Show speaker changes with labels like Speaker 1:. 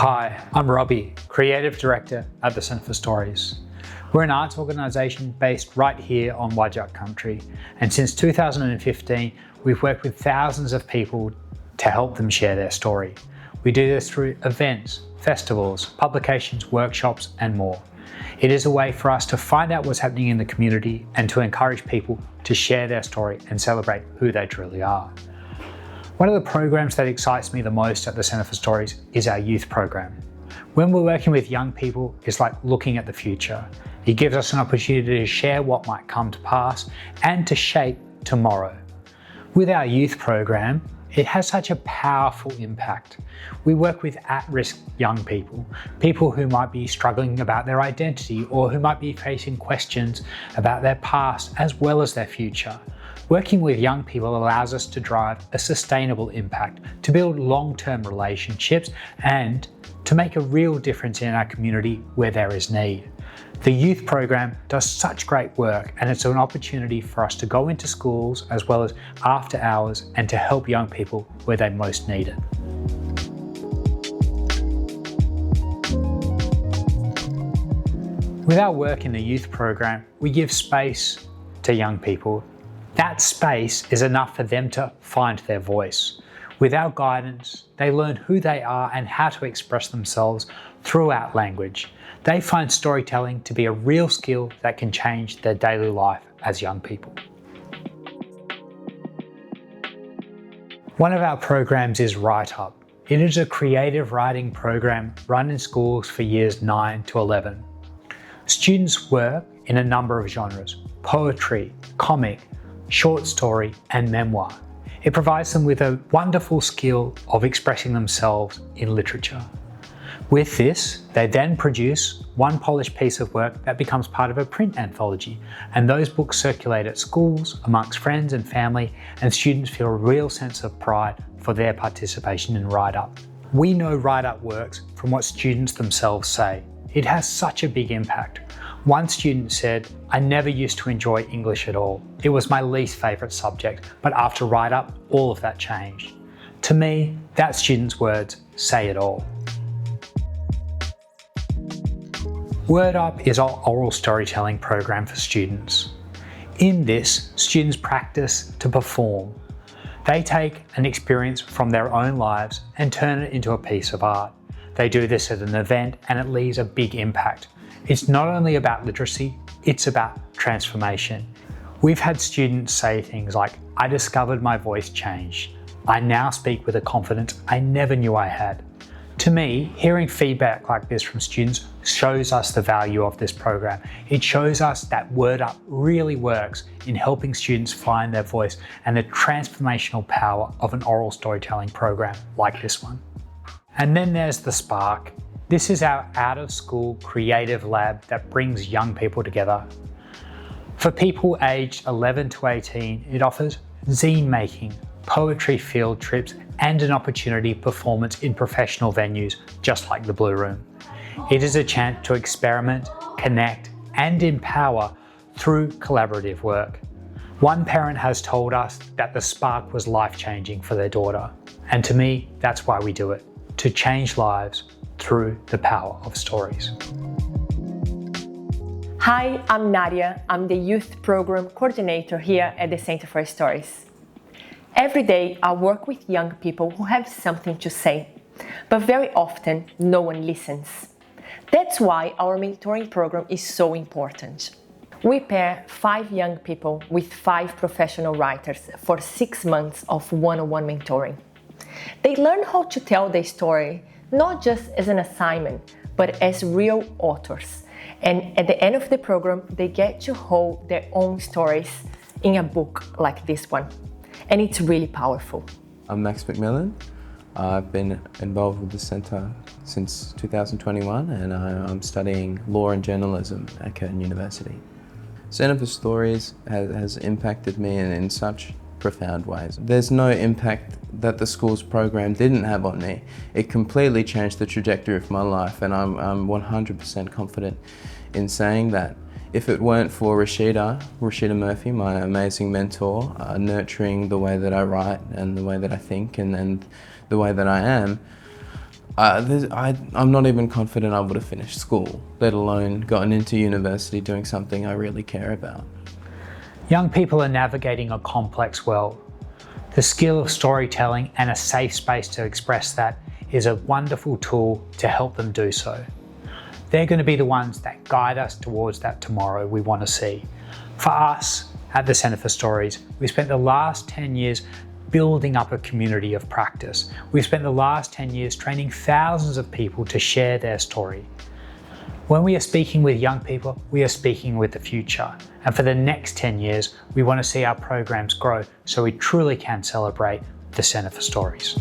Speaker 1: Hi, I'm Robbie, Creative Director at the Centre for Stories. We're an arts organisation based right here on Whadjuk country, and since 2015 we've worked with thousands of people to help them share their story. We do this through events, festivals, publications, workshops and more. It is a way for us to find out what's happening in the community and to encourage people to share their story and celebrate who they truly are. One of the programs that excites me the most at the Centre for Stories is our youth program. When we're working with young people, it's like looking at the future. It gives us an opportunity to share what might come to pass and to shape tomorrow. With our youth program, it has such a powerful impact. We work with at-risk young people, people who might be struggling about their identity or who might be facing questions about their past as well as their future. Working with young people allows us to drive a sustainable impact, to build long-term relationships and to make a real difference in our community where there is need. The youth program does such great work, and it's an opportunity for us to go into schools as well as after hours and to help young people where they most need it. With our work in the youth program, we give space to young people. That space is enough for them to find their voice. With our guidance, they learn who they are and how to express themselves throughout language. They find storytelling to be a real skill that can change their daily life as young people. One of our programs is Write Up. It is a creative writing program run in schools for years 9 to 11. Students work in a number of genres: poetry, comic, short story and memoir. It provides them with a wonderful skill of expressing themselves in literature. With this, they then produce one polished piece of work that becomes part of a print anthology, and those books circulate at schools, amongst friends and family, and students feel a real sense of pride for their participation in Write Up. We know Write Up works from what students themselves say. It has such a big impact. One student said, "I never used to enjoy English at all. It was my least favourite subject, but after Write Up, all of that changed." To me, that student's words say it all. Word Up is our oral storytelling program for students. In this, students practice to perform. They take an experience from their own lives and turn it into a piece of art. They do this at an event and it leaves a big impact. It's not only about literacy, it's about transformation. We've had students say things like, "I discovered my voice changed. I now speak with a confidence I never knew I had." To me, hearing feedback like this from students shows us the value of this program. It shows us that Word Up really works in helping students find their voice and the transformational power of an oral storytelling program like this one. And then there's the Spark. This is our out-of-school creative lab that brings young people together. For people aged 11 to 18, it offers zine making, poetry field trips, and an opportunity performance in professional venues, just like the Blue Room. It is a chance to experiment, connect, and empower through collaborative work. One parent has told us that the Spark was life-changing for their daughter, and to me, that's why we do it, to change lives through the power of stories.
Speaker 2: Hi, I'm Nadia. I'm the Youth Program Coordinator here at the Centre for Stories. Every day I work with young people who have something to say, but very often no one listens. That's why our mentoring program is so important. We pair 5 young people with 5 professional writers for 6 months of one-on-one mentoring. They learn how to tell their story not just as an assignment, but as real authors. And at the end of the program, they get to hold their own stories in a book like this one. And it's really powerful.
Speaker 3: I'm Max McMillan. I've been involved with the Centre since 2021 and I'm studying law and journalism at Curtin University. Centre for Stories has impacted me in such profound ways. There's no impact that the school's program didn't have on me. It completely changed the trajectory of my life, and I'm 100% confident in saying that. If it weren't for Rashida Murphy, my amazing mentor, nurturing the way that I write and the way that I think and the way that I am, I'm not even confident I would have finished school, let alone gotten into university doing something I really care about.
Speaker 1: Young people are navigating a complex world. The skill of storytelling and a safe space to express that is a wonderful tool to help them do so. They're going to be the ones that guide us towards that tomorrow we want to see. For us at the Centre for Stories, we spent the last 10 years building up a community of practice. We've spent the last 10 years training thousands of people to share their story. When we are speaking with young people, we are speaking with the future. And for the next 10 years, we want to see our programs grow so we truly can celebrate the Centre for Stories.